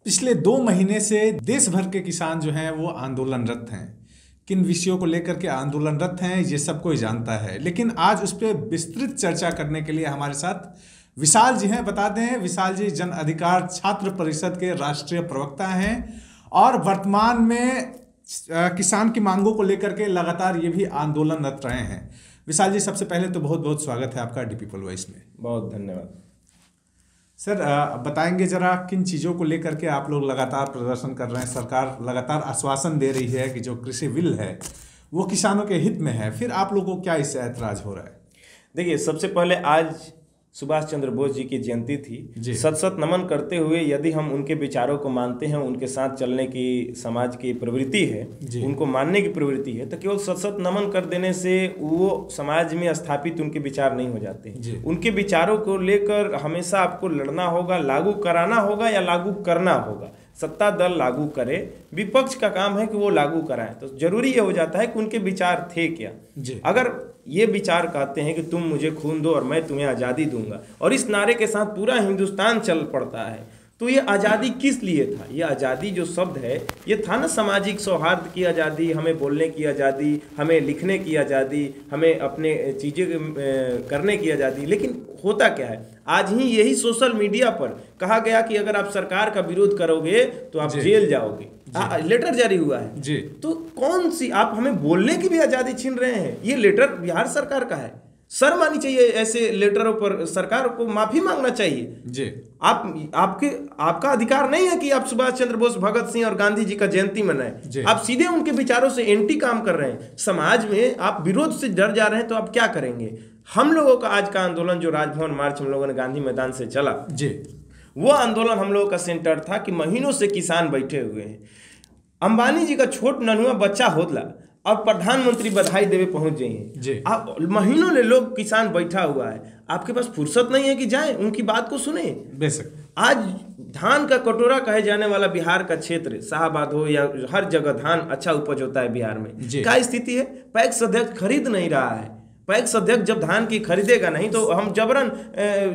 पिछले 2 महीने से देश भर के किसान जो हैं वो आंदोलनरत हैं। किन विषयों को लेकर के आंदोलनरत हैं ये सब कोई जानता है, लेकिन आज उस पर विस्तृत चर्चा करने के लिए हमारे साथ विशाल जी हैं। बता दें, विशाल जी जन अधिकार छात्र परिषद के राष्ट्रीय प्रवक्ता हैं और वर्तमान में किसान की मांगों को लेकर के लगातार ये भी आंदोलनरत रहे हैं। विशाल जी, सबसे पहले तो बहुत बहुत स्वागत है आपका डी पीपल वॉइस में। बहुत धन्यवाद सर। बताएंगे जरा किन चीज़ों को लेकर के आप लोग लगातार प्रदर्शन कर रहे हैं। सरकार लगातार आश्वासन दे रही है कि जो कृषि बिल है वो किसानों के हित में है, फिर आप लोगों को क्या इससे ऐतराज हो रहा है? देखिए, सबसे पहले आज सुभाष चंद्र बोस जी की जयंती थी। सत सत नमन करते हुए यदि हम उनके विचारों को मानते हैं, उनके साथ चलने की समाज की प्रवृत्ति है, उनको मानने की प्रवृत्ति है, तो केवल सत सत नमन कर देने से वो समाज में स्थापित उनके विचार नहीं हो जाते। उनके विचारों को लेकर हमेशा आपको लड़ना होगा, लागू कराना होगा या लागू करना होगा। सत्ता दल लागू करे, विपक्ष का काम है कि वो लागू कराएं। तो जरूरी ये हो जाता है कि उनके विचार थे क्या। अगर ये विचार कहते हैं कि तुम मुझे खून दो और मैं तुम्हें आज़ादी दूंगा, और इस नारे के साथ पूरा हिंदुस्तान चल पड़ता है, तो ये आज़ादी किस लिए था? ये आज़ादी जो शब्द है, ये था ना सामाजिक सौहार्द की आज़ादी, हमें बोलने की आज़ादी, हमें लिखने की आज़ादी, हमें अपने चीज़ें करने की आज़ादी। लेकिन होता क्या है, आज ही यही सोशल मीडिया पर कहा गया कि अगर आप सरकार का विरोध करोगे तो आप जेल जाओगे। लेटर जारी हुआ है जी। तो कौन सी आप हमें बोलने की भी आज़ादी छीन रहे हैं? ये लेटर बिहार सरकार का है। शर्म आनी चाहिए ऐसे लेटरों पर। सरकार को माफी मांगना चाहिए जी। आपका अधिकार नहीं है कि आप सुभाष चंद्र बोस, भगत सिंह और गांधी जी का जयंती मनाएं। आप सीधे उनके विचारों से एंटी काम कर रहे हैं। समाज में आप विरोध से डर जा रहे हैं, तो आप क्या करेंगे? हम लोगों का आज का आंदोलन जो राजभवन मार्च हम लोगों ने गांधी मैदान से चला जी, वो आंदोलन हम लोगों का सेंटर था कि महीनों से किसान बैठे हुए हैं। अंबानी जी का छोट नन्हुआ बच्चा होतला और प्रधानमंत्री बधाई देवे पहुंच जाइए। आप महीनों ने लोग किसान बैठा हुआ है, आपके पास फुर्सत नहीं है कि जाएं उनकी बात को सुने। बेशक आज धान का कटोरा कहे जाने वाला बिहार का क्षेत्र, शाहबाद हो या हर जगह धान अच्छा उपज होता है बिहार में। क्या स्थिति है? पैक्स अध्यक्ष खरीद नहीं रहा है। पैक्स अध्यक्ष जब धान की खरीदेगा नहीं, तो हम जबरन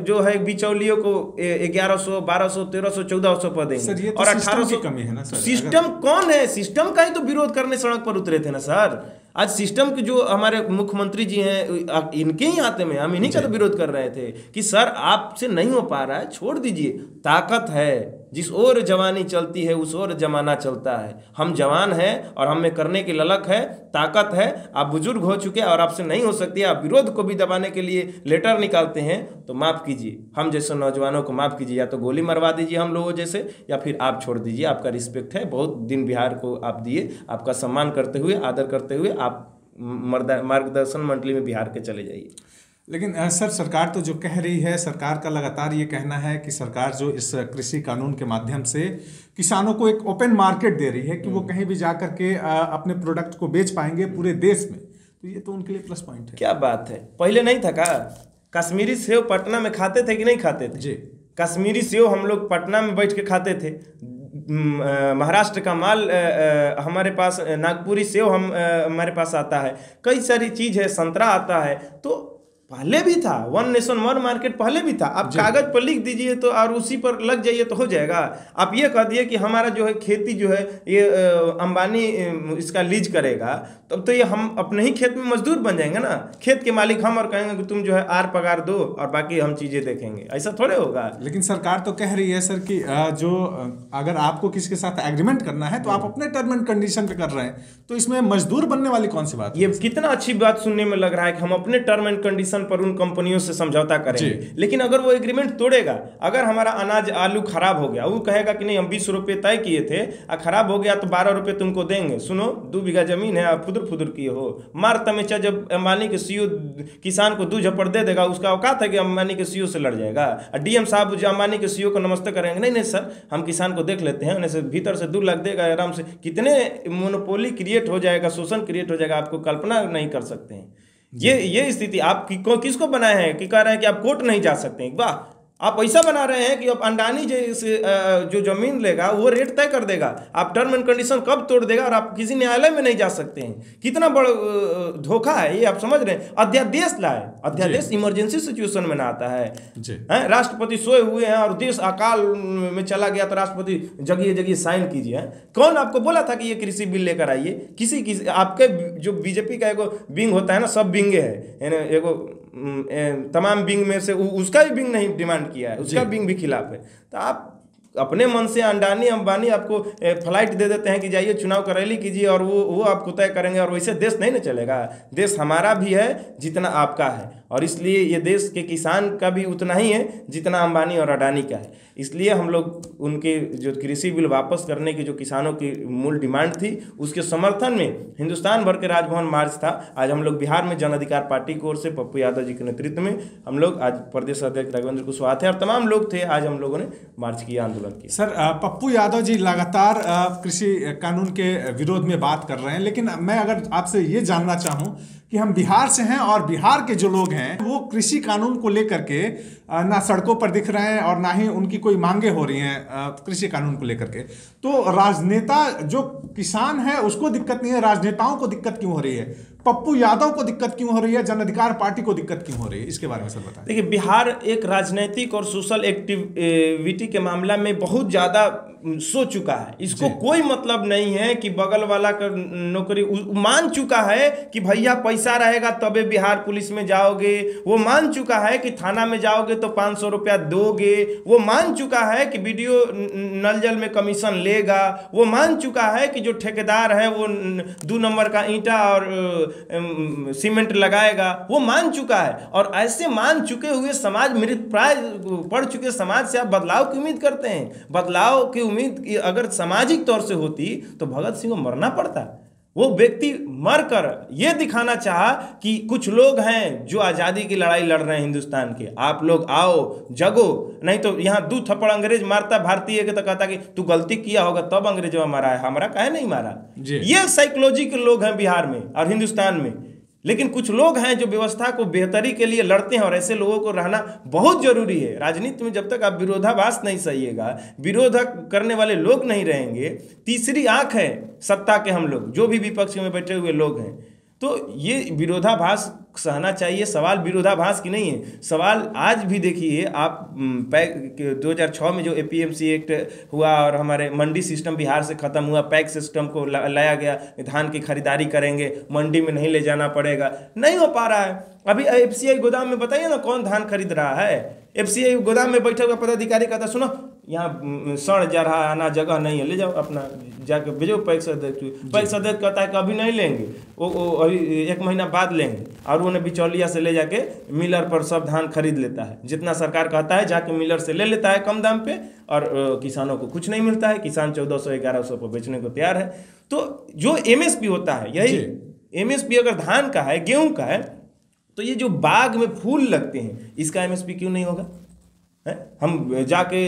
जो है बिचौलियों को 1100, 1200, 1300, 1400 पर देंगे और 1800 की कमी है ना सर। सिस्टम कौन है? सिस्टम का ही तो विरोध करने सड़क पर उतरे थे ना सर। आज सिस्टम के जो हमारे मुख्यमंत्री जी हैं, इनके ही हाथ में, हम इन्हीं का तो विरोध कर रहे थे कि सर आपसे नहीं हो पा रहा है, छोड़ दीजिए। ताकत है, जिस ओर जवानी चलती है उस ओर जमाना चलता है। हम जवान हैं और हमें करने की ललक है, ताकत है। आप बुजुर्ग हो चुके हैं और आपसे नहीं हो सकती, आप विरोध को भी दबाने के लिए लेटर निकालते हैं, तो माफ़ कीजिए। हम जैसे नौजवानों को माफ़ कीजिए, या तो गोली मरवा दीजिए हम लोगों जैसे, या फिर आप छोड़ दीजिए। आपका रिस्पेक्ट है, बहुत दिन बिहार को आप दिए, आपका सम्मान करते हुए, आदर करते हुए आप मार्गदर्शन मंडली में बिहार के चले जाइए। लेकिन सर, सरकार तो जो कह रही है, सरकार का लगातार ये कहना है कि सरकार जो इस कृषि कानून के माध्यम से किसानों को एक ओपन मार्केट दे रही है कि वो कहीं भी जा करके अपने प्रोडक्ट को बेच पाएंगे पूरे देश में, तो ये तो उनके लिए प्लस पॉइंट है। क्या बात है, पहले नहीं था का? कश्मीरी सेव पटना में खाते थे कि नहीं खाते थे जी? कश्मीरी सेव हम लोग पटना में बैठ के खाते थे। महाराष्ट्र का माल हमारे पास, नागपुरी सेव हमारे पास आता है, कई सारी चीज़ है, संतरा आता है। तो पहले भी था, वन नेशन वन मार्केट पहले भी था। आप कागज पर लिख दीजिए तो और उसी पर लग जाइए तो हो जाएगा। आप ये कह दिए कि हमारा जो है खेती जो है ये अंबानी इसका लीज करेगा, तब तो ये हम अपने ही खेत में मजदूर बन जाएंगे ना। खेत के मालिक हम, और कहेंगे कि तुम जो है आर पगार दो और बाकी हम चीज़ें देखेंगे। ऐसा थोड़े होगा। लेकिन सरकार तो कह रही है सर कि जो अगर आपको किसी के साथ एग्रीमेंट करना है तो आप अपने टर्म एंड कंडीशन पे कर रहे हैं, तो इसमें मजदूर बनने वाली कौन सी बात? ये कितना अच्छी बात सुनने में लग रहा है कि हम अपने टर्म एंड कंडीशन पर उन कंपनियों से समझौता करेंगे। लेकिन अगर वो एग्रीमेंट तोड़ेगा, अगर हमारा अनाज आलू खराब हो गया, वो कहेगा कि नहीं हम 20 रुपये तय किए थे, खराब हो गया तो 12 रुपये तुमको देंगे। सुनो, 2 बीघा जमीन है, आप फुदर फुदर किए हो। मार तमेचा जब अंबानी के सीईओ किसान को 2 झपड़ दे देगा, उसका औकात है कि अंबानी के सीईओ से लड़ जाएगा। डीएम साहब जो अंबानी के सीईओ को नमस्ते करेंगे, नहीं नहीं सर हम किसान को देख लेते हैं, उन्हें से भीतर से 2 लाख देगा आराम से। कितने मोनोपोली क्रिएट हो जाएगा, शोषण क्रिएट हो जाएगा, आपको कल्पना नहीं कर सकते हैं। ये स्थिति आप किसको बनाए हैं कि कह रहे हैं कि आप कोर्ट नहीं जा सकते हैं? वाह, आप ऐसा बना रहे हैं कि अब अंडानी जैसे जो जमीन लेगा वो रेट तय कर देगा, आप टर्म एंड कंडीशन कब तोड़ देगा और आप किसी न्यायालय में नहीं जा सकते हैं। कितना बड़ा धोखा है ये, आप समझ रहे हैं। अध्यादेश लाए, अध्यादेश इमरजेंसी सिचुएशन में ना आता है। राष्ट्रपति सोए हुए हैं और देश अकाल में चला गया तो राष्ट्रपति जगह जगह साइन कीजिए। कौन आपको बोला था कि ये कृषि बिल लेकर आइए? किसी आपके जो बीजेपी का एगो विंग होता है ना, सब विंगे है, एगो तमाम विंग में से उसका भी विंग नहीं डिमांड किया है, उसका विंग भी खिलाफ है। तो आप अपने मन से अंडानी अंबानी आपको फ्लाइट दे देते हैं कि जाइए चुनाव का रैली कीजिए और वो आपको तय करेंगे, और वैसे देश नहीं ना चलेगा। देश हमारा भी है जितना आपका है, और इसलिए ये देश के किसान का भी उतना ही है जितना अंबानी और अडानी का है। इसलिए हम लोग उनके जो कृषि बिल वापस करने की जो किसानों की मूल डिमांड थी, उसके समर्थन में हिंदुस्तान भर के राजभवन मार्च था। आज हम लोग बिहार में जन अधिकार पार्टी की ओर से पप्पू यादव जी के नेतृत्व में हम लोग आज प्रदेश अध्यक्ष राघवेंद्र कुशवाहा थे और तमाम लोग थे, आज हम लोगों ने मार्च किया, आंदोलन किया। सर, पप्पू यादव जी लगातार कृषि कानून के विरोध में बात कर रहे हैं, लेकिन मैं अगर आपसे ये जानना चाहूँ कि हम बिहार से हैं और बिहार के जो लोग हैं वो कृषि कानून को लेकर के ना सड़कों पर दिख रहे हैं और ना ही उनकी कोई मांगे हो रही हैं कृषि कानून को लेकर के, तो राजनेता जो किसान है उसको दिक्कत नहीं है, राजनेताओं को दिक्कत क्यों हो रही है? पप्पू यादव को दिक्कत क्यों हो रही है? जन अधिकार पार्टी को दिक्कत क्यों हो रही है? इसके बारे में सर बताएं। देखिए, बिहार एक राजनीतिक और सोशल एक्टिविटी के मामला में बहुत ज़्यादा सो चुका है। इसको कोई मतलब नहीं है कि बगल वाला का नौकरी, मान चुका है कि भैया पैसा रहेगा तबे बिहार पुलिस में जाओगे, वो मान चुका है कि थाना में जाओगे तो 500 रुपया दोगे, वो मान चुका है कि वीडियो नल जल में कमीशन लेगा, वो मान चुका है कि जो ठेकेदार है वो 2 नंबर का ईंटा और सीमेंट लगाएगा, वो मान चुका है। और ऐसे मान चुके हुए समाज, मृत प्राय पढ़ चुके समाज से आप बदलाव की उम्मीद करते हैं? बदलाव की उम्मीद अगर सामाजिक तौर से होती तो भगत सिंह को मरना पड़ता। वो व्यक्ति मरकर ये दिखाना चाहा कि कुछ लोग हैं जो आज़ादी की लड़ाई लड़ रहे हैं हिंदुस्तान के, आप लोग आओ जगो, नहीं तो यहाँ 2 थप्पड़ अंग्रेज मारता भारतीय के तो कहता कि तू गलती किया होगा तब अंग्रेजों मारा है, हमारा काहे नहीं मारा। ये साइकोलॉजी के लोग हैं बिहार में और हिंदुस्तान में। लेकिन कुछ लोग हैं जो व्यवस्था को बेहतरी के लिए लड़ते हैं और ऐसे लोगों को रहना बहुत जरूरी है। राजनीति में जब तक आप विरोधाभास नहीं सहिएगा, विरोध करने वाले लोग नहीं रहेंगे, तीसरी आंख है सत्ता के हम लोग, जो भी विपक्ष में बैठे हुए लोग हैं, तो ये विरोधाभास सहना चाहिए। सवाल विरोधाभास की नहीं है, सवाल आज भी देखिए आप 2006 में जो APMC एक्ट हुआ और हमारे मंडी सिस्टम बिहार से ख़त्म हुआ, पैक सिस्टम को लाया गया, धान की खरीदारी करेंगे, मंडी में नहीं ले जाना पड़ेगा, नहीं हो पा रहा है। अभी FCI गोदाम में बताइए ना कौन धान खरीद रहा है? FCI गोदाम में बैठा हुआ पदाधिकारी कहता सुनो यहाँ सड़ जा रहा है, आना जगह नहीं है, ले जाओ अपना जाके भेजो पैक्स अध्यक्ष। पैक्स अध्यक्ष कहता है कि अभी नहीं लेंगे, वो अभी 1 महीना बाद लेंगे, और उन्हें बिचौलिया से ले जाके मिलर पर सब धान खरीद लेता है। जितना सरकार कहता है जाके मिलर से ले लेता है कम दाम पे, और किसानों को कुछ नहीं मिलता है। किसान 1400-1100 पर बेचने को तैयार है। तो जो MSP होता है, यही MSP अगर धान का है, गेहूं का है, तो ये जो बाग में फूल लगते हैं इसका MSP क्यों नहीं होगा? हम जाके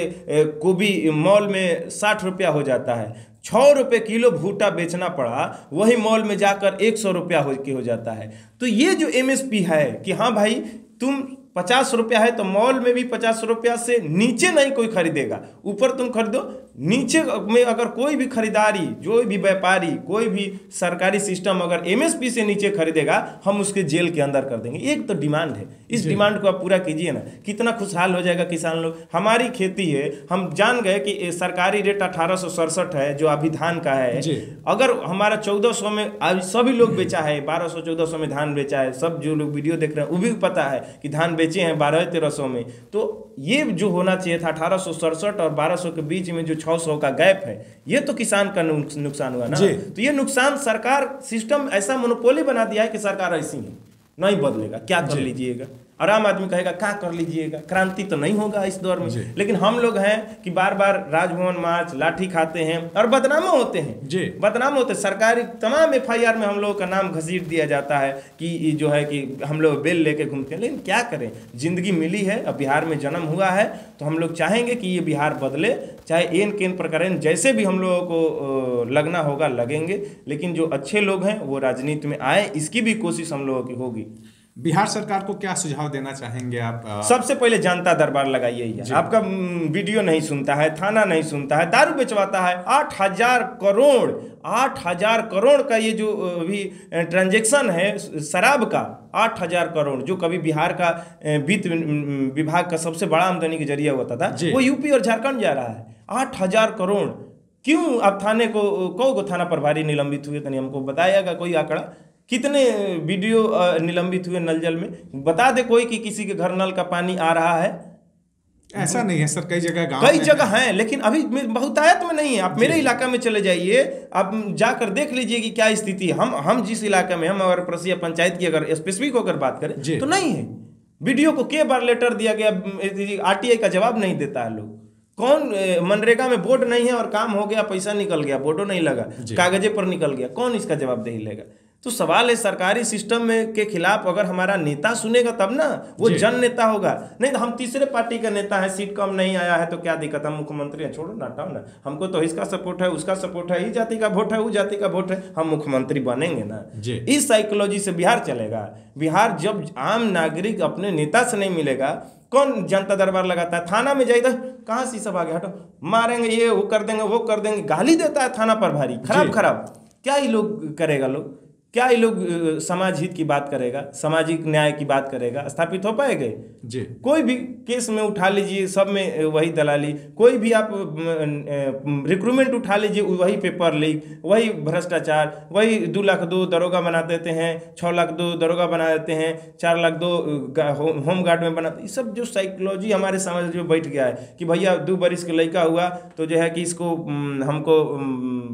गोभी मॉल में 60 रुपया हो जाता है, 6 रुपये किलो भूटा बेचना पड़ा, वही मॉल में जाकर 100 रुपया हो जाता है। तो ये जो MSP है कि हाँ भाई तुम 50 रुपया है तो मॉल में भी 50 रुपया से नीचे नहीं कोई खरीदेगा, ऊपर तुम खरीदो, नीचे में अगर कोई भी खरीदारी, जो भी व्यापारी, कोई भी सरकारी सिस्टम अगर MSP से नीचे खरीदेगा हम उसके जेल के अंदर कर देंगे। एक तो डिमांड है, इस डिमांड को आप पूरा कीजिए ना, कितना खुशहाल हो जाएगा किसान लोग। हमारी खेती है, हम जान गए कि सरकारी रेट 1867 है जो अभी धान का है। अगर हमारा 1400 में आज सभी लोग बेचा है, 1200-1400 में धान बेचा है, सब जो लोग वीडियो देख रहे हैं वो भी पता है कि धान बेचे हैं 1200-1300 में। तो ये जो होना चाहिए था 1867 और 1200 के बीच में जो 600 का गैप है, ये तो किसान का नुकसान हुआ ना। तो ये नुकसान सरकार सिस्टम ऐसा मोनोपोली बना दिया है कि सरकार ऐसी है, नहीं बदलेगा, क्या कर लीजिएगा। और आम आदमी कहेगा क्या कर लीजिएगा, क्रांति तो नहीं होगा इस दौर में। लेकिन हम लोग हैं कि बार बार राजभवन मार्च, लाठी खाते हैं और बदनाम होते हैं, बदनाम होते हैं। सरकारी तमाम FIR में हम लोगों का नाम घसीट दिया जाता है कि जो है कि हम लोग बेल लेके घूमते हैं। लेकिन क्या करें, जिंदगी मिली है, अब बिहार में जन्म हुआ है, तो हम लोग चाहेंगे कि ये बिहार बदले, चाहे एन केन प्रकार जैसे भी हम लोगों को लगना होगा लगेंगे। लेकिन जो अच्छे लोग हैं वो राजनीति में आए, इसकी भी कोशिश हम लोगों की होगी। बिहार सरकार को क्या सुझाव देना चाहेंगे आप? सबसे पहले जनता दरबार लगाइए। आपका वीडियो नहीं सुनता है, थाना नहीं सुनता है, दारू बेचवाता है। 8,000 करोड़ का ये जो भी ट्रांजैक्शन है शराब का, 8,000 करोड़, जो कभी बिहार का वित्त विभाग का सबसे बड़ा आमदनी के जरिया होता था, वो यूपी और झारखंड जा रहा है। 8,000 करोड़ क्यों? अब थाने को थाना प्रभारी निलंबित हुए, तनी हमको बताइएगा कोई आंकड़ा, कितने वीडियो निलंबित हुए नल जल में? बता दे कोई कि किसी के घर नल का पानी आ रहा है? ऐसा नहीं है सर, कई जगह गांव कई जगह है, लेकिन अभी बहुतायत में नहीं है। आप मेरे इलाका में चले जाइए, आप जाकर देख लीजिए कि क्या स्थिति है। हम जिस इलाके में, हम अगर प्रसिया पंचायत की अगर स्पेसिफिक होकर बात करें तो नहीं है। वीडियो को के बार लेटर दिया गया, RTI का जवाब नहीं देता है लोग। कौन मनरेगा में बोर्ड नहीं है और काम हो गया, पैसा निकल गया, बोर्डो नहीं लगा, कागजे पर निकल गया, कौन इसका जवाबदेही लेगा? तो सवाल है सरकारी सिस्टम में के खिलाफ अगर हमारा नेता सुनेगा तब ना, वो जन नेता होगा। नहीं तो हम तीसरे पार्टी का नेता है, सीट कम नहीं आया है तो क्या दिक्कत, हम मुख्यमंत्री हैं, छोड़ो ना, हटाओ ना, हमको तो इसका सपोर्ट है, उसका सपोर्ट है, इस जाति का वोट है, उस जाति का वोट है, हम मुख्यमंत्री बनेंगे ना। इस साइकोलॉजी से बिहार चलेगा। बिहार जब आम नागरिक अपने नेता से नहीं मिलेगा, कौन जनता दरबार लगाता है? थाना में जाइए, कहाँ से सब आगे, हटो, मारेंगे, ये वो कर देंगे, वो कर देंगे, गाली देता है थाना प्रभारी, खराब। क्या ही लोग करेगा? लोग क्या ये लोग समाज हित की बात करेगा, सामाजिक न्याय की बात करेगा? स्थापित हो पाएंगे? कोई भी केस में उठा लीजिए, सब में वही दलाली। कोई भी आप रिक्रूटमेंट उठा लीजिए, वही पेपर लीक, वही भ्रष्टाचार, वही 2 लाख 2 दरोगा बना देते हैं, 6 लाख 2 दरोगा बना देते हैं, 4 लाख 2 होम गार्ड में बनाते। ये सब जो साइकोलॉजी हमारे समाज में बैठ गया है कि भैया 2 बरिस के लड़का हुआ तो जो है कि इसको हमको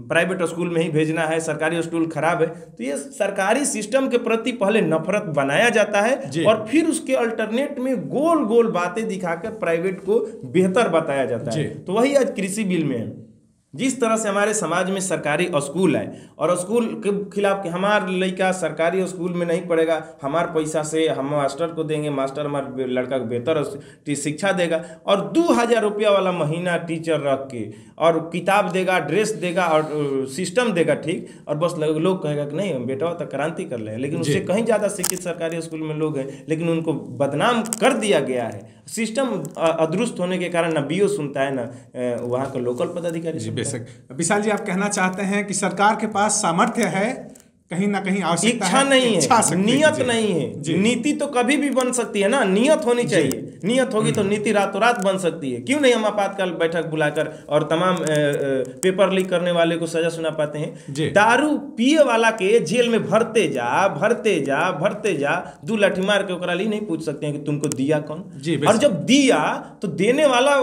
प्राइवेट स्कूल में ही भेजना है, सरकारी स्कूल खराब है। तो ये सरकारी सिस्टम के प्रति पहले नफरत बनाया जाता है और फिर उसके अल्टरनेट में गोल गोल बातें दिखाकर प्राइवेट को बेहतर बताया जाता है। तो वही आज कृषि बिल में है। जिस तरह से हमारे समाज में सरकारी स्कूल है और स्कूल के खिलाफ कि हमारा लड़का सरकारी स्कूल में नहीं पढ़ेगा, हमारे पैसा से हम मास्टर को देंगे, मास्टर हमारे लड़का को बेहतर शिक्षा देगा, और 2,000 रुपया वाला महीना टीचर रख के और किताब देगा, ड्रेस देगा और सिस्टम देगा, ठीक, और बस लोग कहेगा कि नहीं बेटा तो क्रांति कर ले। लेकिन उससे कहीं ज़्यादा शिक्षित सरकारी स्कूल में लोग हैं, लेकिन उनको बदनाम कर दिया गया है। सिस्टम अदुरुस्त होने के कारण ना BO सुनता है, ना वहाँ का लोकल पदाधिकारी। बेशक विशाल जी, आप कहना चाहते हैं कि सरकार के पास सामर्थ्य है, कहीं ना कहीं आवश्यकता इच्छा नहीं है, नियत नहीं है। नीति तो कभी भी बन सकती है ना, नियत होनी चाहिए। नियत होगी तो नीति रातों रात बन सकती है। क्यों नहीं हम आपातकाल बैठक बुलाकर और तमाम पेपर लीक करने वाले को सजा सुना पाते हैं? दारू पिए वाला के जेल में भरते जा 2 लाठी मार के ओकरा लिए नहीं पूछ सकते हैं कि तुमको दिया कौन? और जब दिया तो देने वाला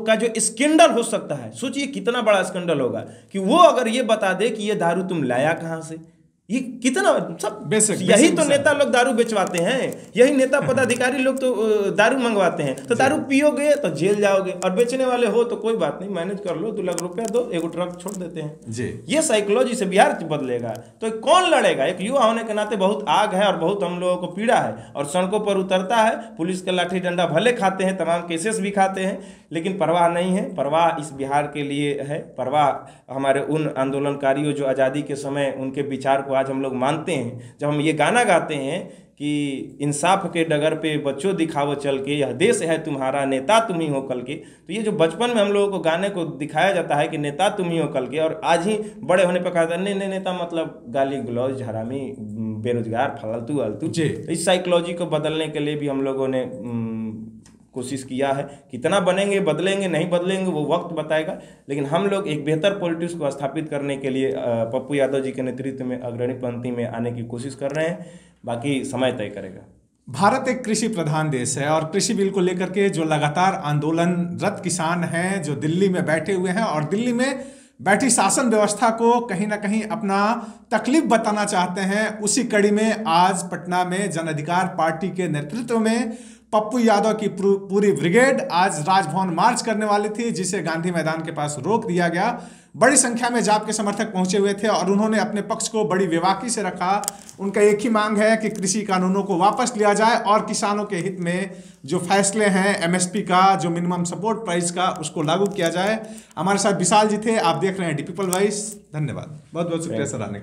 का जो स्कैंडल हो सकता है, सोचिए कितना बड़ा स्कैंडल होगा कि वो अगर ये बता दे कि ये दारू तुम लाया कहाँ से। ये कितना सब यही तो नेता लोग दारू बेचवाते हैं, यही नेता पदाधिकारी लोग तो दारू मंगवाते हैं। तो दारू पियोगे तो जेल जाओगे, और बेचने वाले हो तो कोई बात नहीं, मैनेज कर लो, 2 लाख रुपया दो, एगो ट्रक छोड़ देते हैं। ये साइकोलॉजी से बिहार बदलेगा तो कौन लड़ेगा? एक युवा होने के नाते बहुत आग है और बहुत हम लोगों को पीड़ा है, और सड़कों पर उतरता है, पुलिस का लाठी डंडा भले खाते हैं, तमाम केसेस भी खाते हैं, लेकिन परवाह नहीं है। परवाह इस बिहार के लिए है, परवाह हमारे उन आंदोलनकारियों जो आज़ादी के समय उनके विचार को आज हम लोग मानते हैं। जब हम ये गाना गाते हैं कि इंसाफ के डगर पे बच्चों दिखाओ चल के, यह देश है तुम्हारा, नेता तुम ही हो कल के, तो ये जो बचपन में हम लोगों को गाने को दिखाया जाता है कि नेता तुम ही हो कल के, और आज ही बड़े होने पर कहता है नहीं नेता मतलब गाली गलौज, हरामी, बेरोजगार, फालतू आलतू। इस साइकोलॉजी को बदलने के लिए भी हम लोगों ने कोशिश किया है। कितना बनेंगे, बदलेंगे नहीं बदलेंगे वो वक्त बताएगा, लेकिन हम लोग एक बेहतर पॉलिटिक्स को स्थापित करने के लिए पप्पू यादव जी के नेतृत्व में अग्रणी पंक्ति में आने की कोशिश कर रहे हैं। बाकी समय तय करेगा। भारत एक कृषि प्रधान देश है और कृषि बिल को लेकर के जो लगातार आंदोलनरत किसान हैं, जो दिल्ली में बैठे हुए हैं और दिल्ली में बैठी शासन व्यवस्था को कहीं ना कहीं अपना तकलीफ बताना चाहते हैं, उसी कड़ी में आज पटना में जन अधिकार पार्टी के नेतृत्व में पप्पू यादव की पूरी ब्रिगेड आज राजभवन मार्च करने वाली थी, जिसे गांधी मैदान के पास रोक दिया गया। बड़ी संख्या में जाप के समर्थक पहुंचे हुए थे और उन्होंने अपने पक्ष को बड़ी बेबाकी से रखा। उनका एक ही मांग है कि कृषि कानूनों को वापस लिया जाए और किसानों के हित में जो फैसले हैं MSP का, जो मिनिमम सपोर्ट प्राइस का, उसको लागू किया जाए। हमारे साथ विशाल जी थे, आप देख रहे हैं दी पीपल वॉइस। धन्यवाद, बहुत बहुत शुक्रिया सर आने।